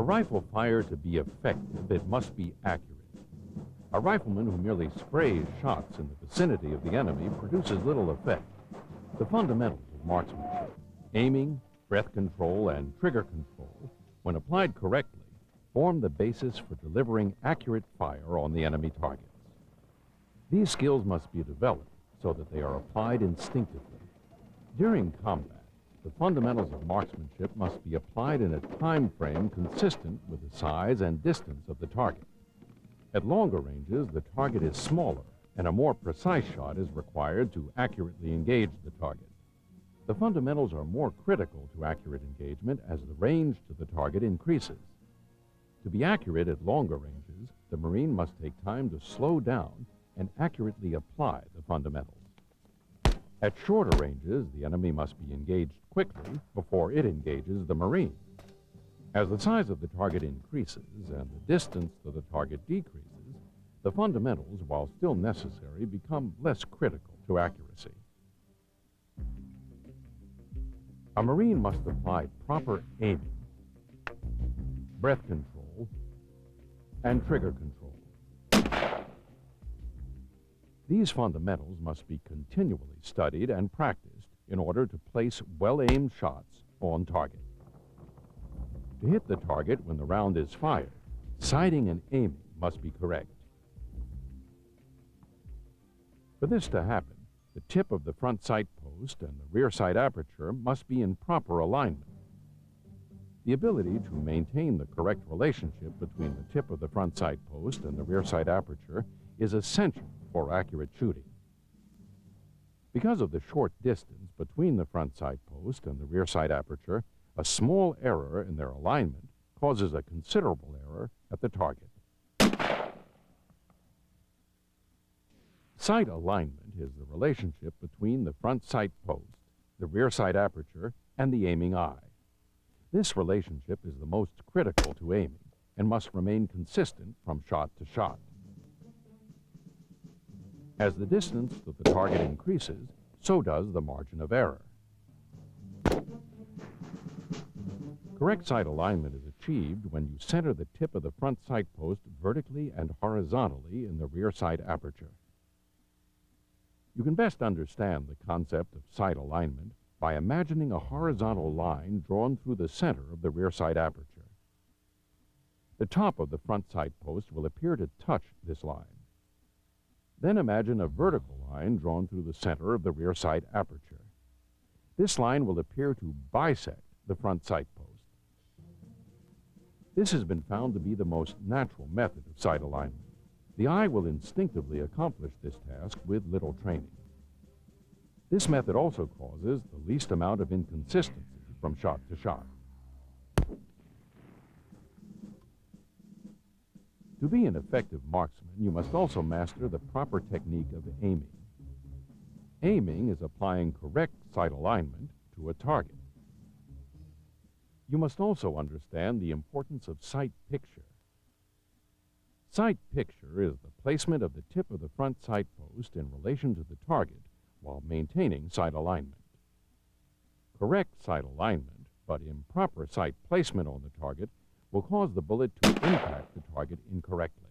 For rifle fire to be effective, it must be accurate. A rifleman who merely sprays shots in the vicinity of the enemy produces little effect. The fundamentals of marksmanship, aiming, breath control, and trigger control, when applied correctly, form the basis for delivering accurate fire on the enemy targets. These skills must be developed so that they are applied instinctively. During combat, the fundamentals of marksmanship must be applied in a time frame consistent with the size and distance of the target. At longer ranges, the target is smaller, and a more precise shot is required to accurately engage the target. The fundamentals are more critical to accurate engagement as the range to the target increases. To be accurate at longer ranges, the Marine must take time to slow down and accurately apply the fundamentals. At shorter ranges, the enemy must be engaged quickly before it engages the Marine. As the size of the target increases and the distance to the target decreases, the fundamentals, while still necessary, become less critical to accuracy. A Marine must apply proper aiming, breath control, and trigger control. These fundamentals must be continually studied and practiced in order to place well-aimed shots on target. To hit the target when the round is fired, sighting and aiming must be correct. For this to happen, the tip of the front sight post and the rear sight aperture must be in proper alignment. The ability to maintain the correct relationship between the tip of the front sight post and the rear sight aperture is essential for accurate shooting. Because of the short distance between the front sight post and the rear sight aperture, a small error in their alignment causes a considerable error at the target. Sight alignment is the relationship between the front sight post, the rear sight aperture, and the aiming eye. This relationship is the most critical to aiming and must remain consistent from shot to shot. As the distance to the target increases, so does the margin of error. Correct sight alignment is achieved when you center the tip of the front sight post vertically and horizontally in the rear sight aperture. You can best understand the concept of sight alignment by imagining a horizontal line drawn through the center of the rear sight aperture. The top of the front sight post will appear to touch this line. Then imagine a vertical line drawn through the center of the rear sight aperture. This line will appear to bisect the front sight post. This has been found to be the most natural method of sight alignment. The eye will instinctively accomplish this task with little training. This method also causes the least amount of inconsistency from shot to shot. To be an effective marksman, you must also master the proper technique of aiming. Aiming is applying correct sight alignment to a target. You must also understand the importance of sight picture. Sight picture is the placement of the tip of the front sight post in relation to the target while maintaining sight alignment. Correct sight alignment, but improper sight placement on the target will cause the bullet to impact the target incorrectly.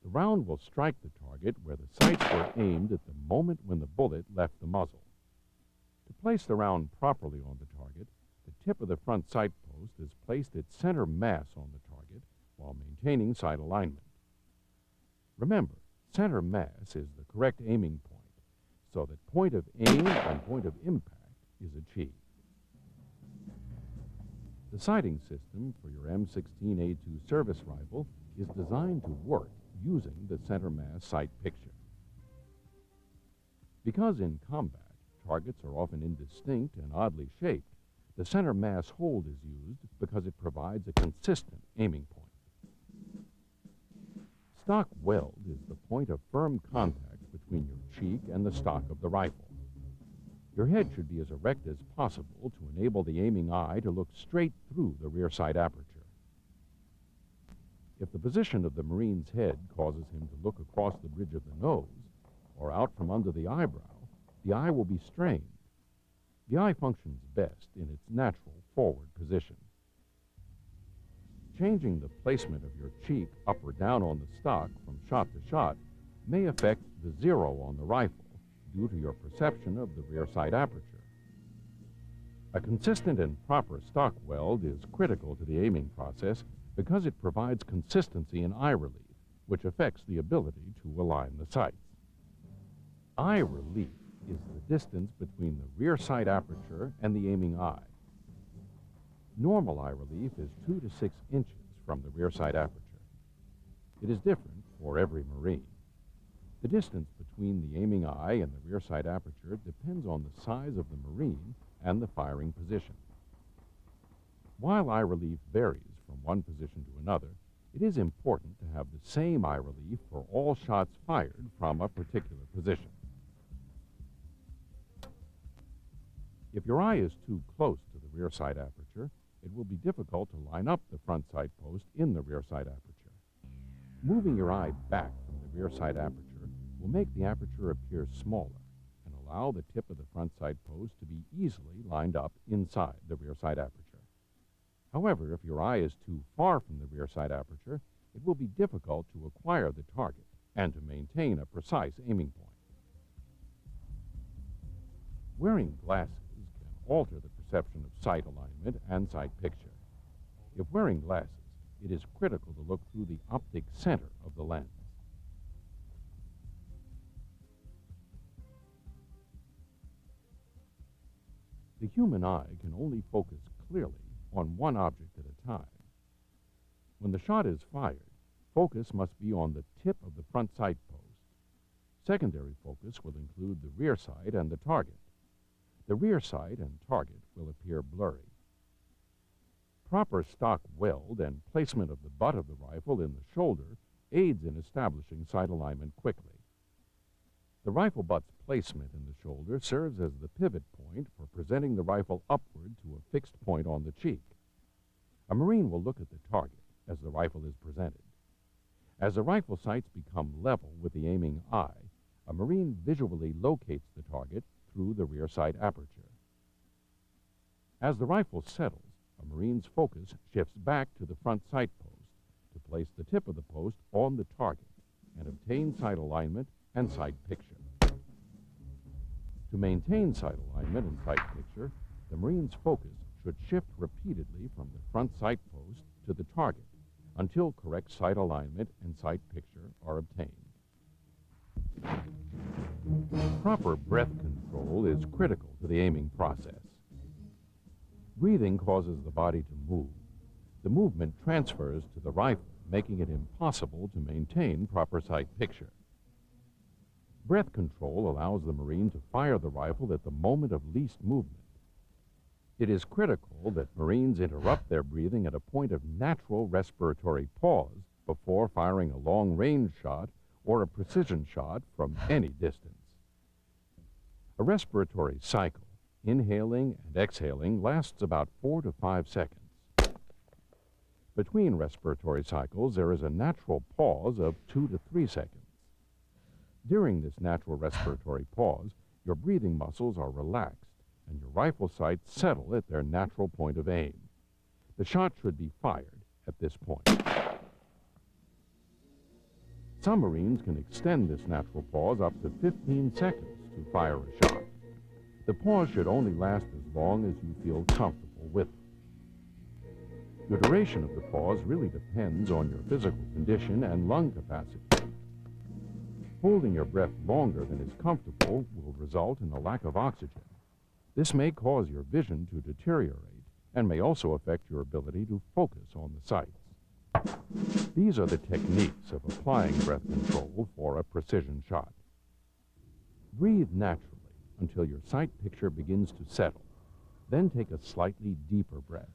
The round will strike the target where the sights were aimed at the moment when the bullet left the muzzle. To place the round properly on the target, the tip of the front sight post is placed at center mass on the target while maintaining sight alignment. Remember, center mass is the correct aiming point, so that point of aim and point of impact is achieved. The sighting system for your M16A2 service rifle is designed to work using the center mass sight picture. Because in combat, targets are often indistinct and oddly shaped, the center mass hold is used because it provides a consistent aiming point. Stock weld is the point of firm contact between your cheek and the stock of the rifle. Your head should be as erect as possible to enable the aiming eye to look straight through the rear sight aperture. If the position of the Marine's head causes him to look across the bridge of the nose or out from under the eyebrow, the eye will be strained. The eye functions best in its natural forward position. Changing the placement of your cheek up or down on the stock from shot to shot may affect the zero on the rifle due to your perception of the rear sight aperture. A consistent and proper stock weld is critical to the aiming process because it provides consistency in eye relief, which affects the ability to align the sights. Eye relief is the distance between the rear sight aperture and the aiming eye. Normal eye relief is 2 to 6 inches from the rear sight aperture. It is different for every Marine. The distance between the aiming eye and the rear sight aperture depends on the size of the Marine and the firing position. While eye relief varies from one position to another, it is important to have the same eye relief for all shots fired from a particular position. If your eye is too close to the rear sight aperture, it will be difficult to line up the front sight post in the rear sight aperture. Moving your eye back from the rear sight aperture will make the aperture appear smaller and allow the tip of the front sight post to be easily lined up inside the rear sight aperture. However, if your eye is too far from the rear sight aperture, it will be difficult to acquire the target and to maintain a precise aiming point. Wearing glasses can alter the perception of sight alignment and sight picture. If wearing glasses, it is critical to look through the optic center of the lens. The human eye can only focus clearly on one object at a time. When the shot is fired, focus must be on the tip of the front sight post. Secondary focus will include the rear sight and the target. The rear sight and target will appear blurry. Proper stock weld and placement of the butt of the rifle in the shoulder aids in establishing sight alignment quickly. The rifle butt's placement in the shoulder serves as the pivot point for presenting the rifle upward to a fixed point on the cheek. A Marine will look at the target as the rifle is presented. As the rifle sights become level with the aiming eye, a Marine visually locates the target through the rear sight aperture. As the rifle settles, a Marine's focus shifts back to the front sight post to place the tip of the post on the target and obtain sight alignment and sight picture. To maintain sight alignment and sight picture, the Marine's focus should shift repeatedly from the front sight post to the target until correct sight alignment and sight picture are obtained. Proper breath control is critical to the aiming process. Breathing causes the body to move. The movement transfers to the rifle, making it impossible to maintain proper sight picture. Breath control allows the Marine to fire the rifle at the moment of least movement. It is critical that Marines interrupt their breathing at a point of natural respiratory pause before firing a long-range shot or a precision shot from any distance. A respiratory cycle, inhaling and exhaling, lasts about 4 to 5 seconds. Between respiratory cycles, there is a natural pause of 2 to 3 seconds. During this natural respiratory pause, your breathing muscles are relaxed and your rifle sights settle at their natural point of aim. The shot should be fired at this point. Some Marines can extend this natural pause up to 15 seconds to fire a shot. The pause should only last as long as you feel comfortable with it. The duration of the pause really depends on your physical condition and lung capacity. Holding your breath longer than is comfortable will result in a lack of oxygen. This may cause your vision to deteriorate and may also affect your ability to focus on the sights. These are the techniques of applying breath control for a precision shot. Breathe naturally until your sight picture begins to settle. Then take a slightly deeper breath.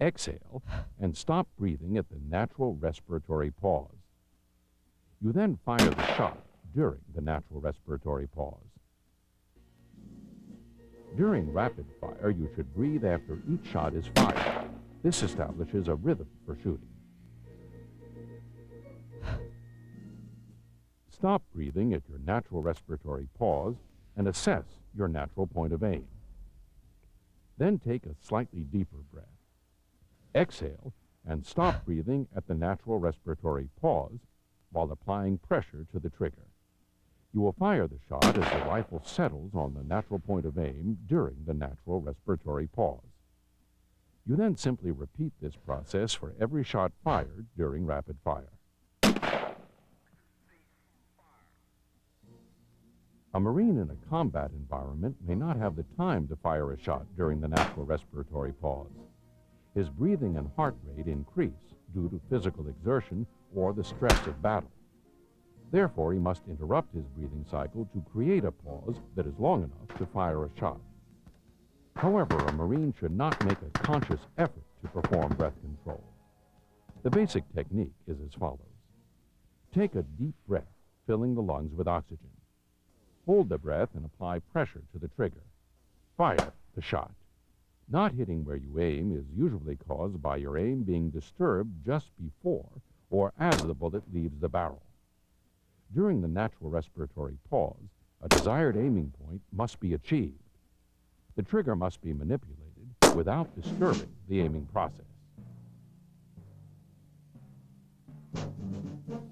Exhale and stop breathing at the natural respiratory pause. You then fire the shot during the natural respiratory pause. During rapid fire, you should breathe after each shot is fired. This establishes a rhythm for shooting. Stop breathing at your natural respiratory pause and assess your natural point of aim. Then take a slightly deeper breath. Exhale and stop breathing at the natural respiratory pause while applying pressure to the trigger. You will fire the shot as the rifle settles on the natural point of aim during the natural respiratory pause. You then simply repeat this process for every shot fired during rapid fire. A Marine in a combat environment may not have the time to fire a shot during the natural respiratory pause. His breathing and heart rate increase due to physical exertion or the stress of battle. Therefore, he must interrupt his breathing cycle to create a pause that is long enough to fire a shot. However, a Marine should not make a conscious effort to perform breath control. The basic technique is as follows. Take a deep breath, filling the lungs with oxygen. Hold the breath and apply pressure to the trigger. Fire the shot. Not hitting where you aim is usually caused by your aim being disturbed just before or as the bullet leaves the barrel. During the natural respiratory pause, a desired aiming point must be achieved. The trigger must be manipulated without disturbing the aiming process.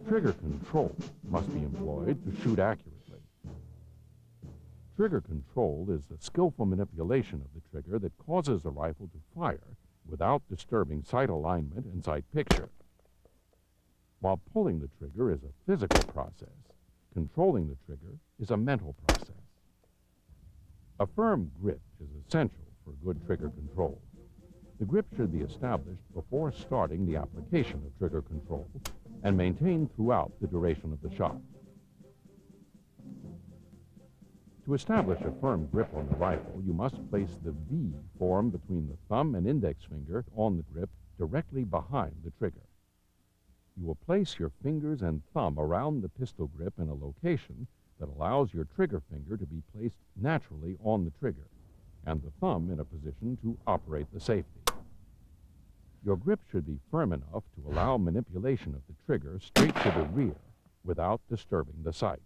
Trigger control must be employed to shoot accurately. Trigger control is the skillful manipulation of the trigger that causes the rifle to fire without disturbing sight alignment and sight picture. While pulling the trigger is a physical process, controlling the trigger is a mental process. A firm grip is essential for good trigger control. The grip should be established before starting the application of trigger control and maintained throughout the duration of the shot. To establish a firm grip on the rifle, you must place the V formed between the thumb and index finger on the grip directly behind the trigger. You will place your fingers and thumb around the pistol grip in a location that allows your trigger finger to be placed naturally on the trigger, and the thumb in a position to operate the safety. Your grip should be firm enough to allow manipulation of the trigger straight to the rear without disturbing the sights.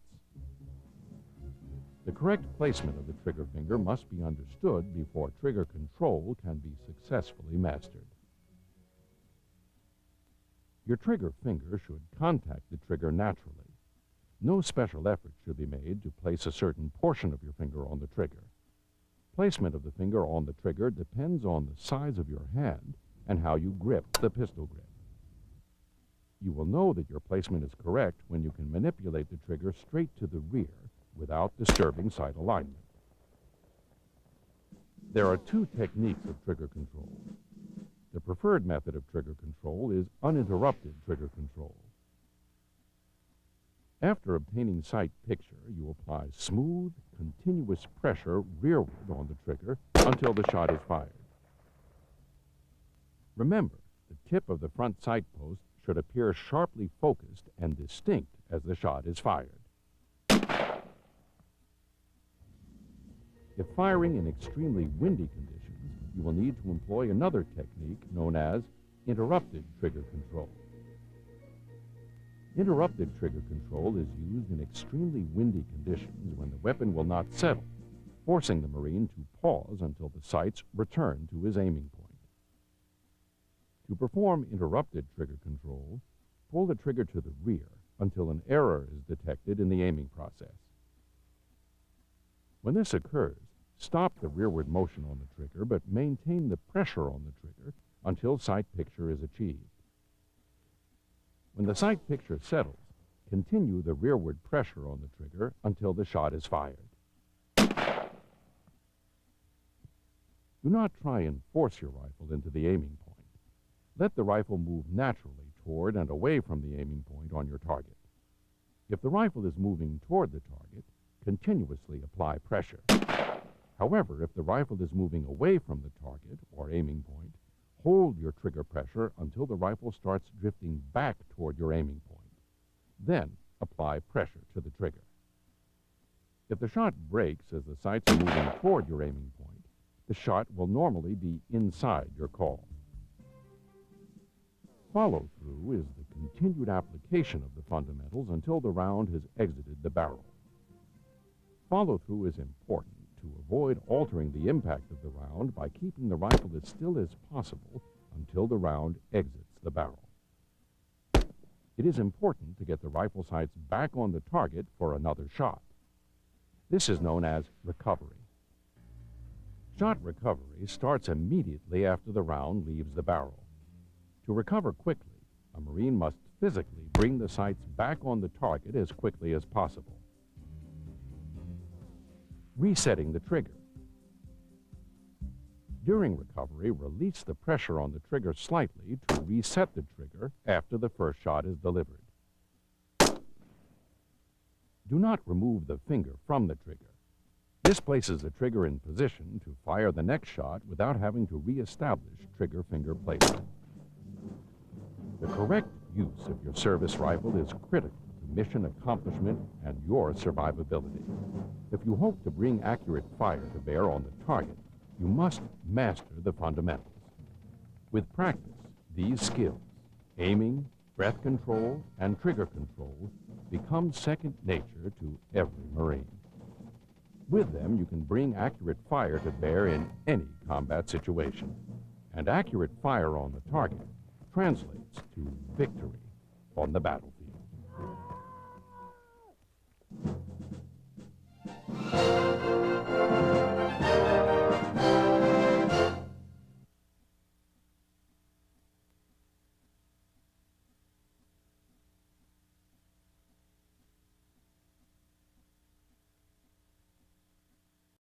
The correct placement of the trigger finger must be understood before trigger control can be successfully mastered. Your trigger finger should contact the trigger naturally. No special effort should be made to place a certain portion of your finger on the trigger. Placement of the finger on the trigger depends on the size of your hand and how you grip the pistol grip. You will know that your placement is correct when you can manipulate the trigger straight to the rear without disturbing sight alignment. There are two techniques of trigger control. The preferred method of trigger control is uninterrupted trigger control. After obtaining sight picture, you apply smooth, continuous pressure rearward on the trigger until the shot is fired. Remember, the tip of the front sight post should appear sharply focused and distinct as the shot is fired. If firing in extremely windy conditions, you will need to employ another technique known as interrupted trigger control. Interrupted trigger control is used in extremely windy conditions when the weapon will not settle, forcing the Marine to pause until the sights return to his aiming point. To perform interrupted trigger control, pull the trigger to the rear until an error is detected in the aiming process. When this occurs, stop the rearward motion on the trigger, but maintain the pressure on the trigger until sight picture is achieved. When the sight picture settles, continue the rearward pressure on the trigger until the shot is fired. Do not try and force your rifle into the aiming point. Let the rifle move naturally toward and away from the aiming point on your target. If the rifle is moving toward the target, continuously apply pressure. However, if the rifle is moving away from the target or aiming point, hold your trigger pressure until the rifle starts drifting back toward your aiming point. Then apply pressure to the trigger. If the shot breaks as the sights are moving toward your aiming point, the shot will normally be inside your call. Follow-through is the continued application of the fundamentals until the round has exited the barrel. Follow-through is important to avoid altering the impact of the round by keeping the rifle as still as possible until the round exits the barrel. It is important to get the rifle sights back on the target for another shot. This is known as recovery. Shot recovery starts immediately after the round leaves the barrel. To recover quickly, a Marine must physically bring the sights back on the target as quickly as possible. Resetting the trigger. During recovery, release the pressure on the trigger slightly to reset the trigger after the first shot is delivered. Do not remove the finger from the trigger. This places the trigger in position to fire the next shot without having to re-establish trigger finger placement. The correct use of your service rifle is critical to mission accomplishment and your survivability. If you hope to bring accurate fire to bear on the target, you must master the fundamentals. With practice, these skills, aiming, breath control, and trigger control, become second nature to every Marine. With them, you can bring accurate fire to bear in any combat situation. And accurate fire on the target translates to victory on the battlefield.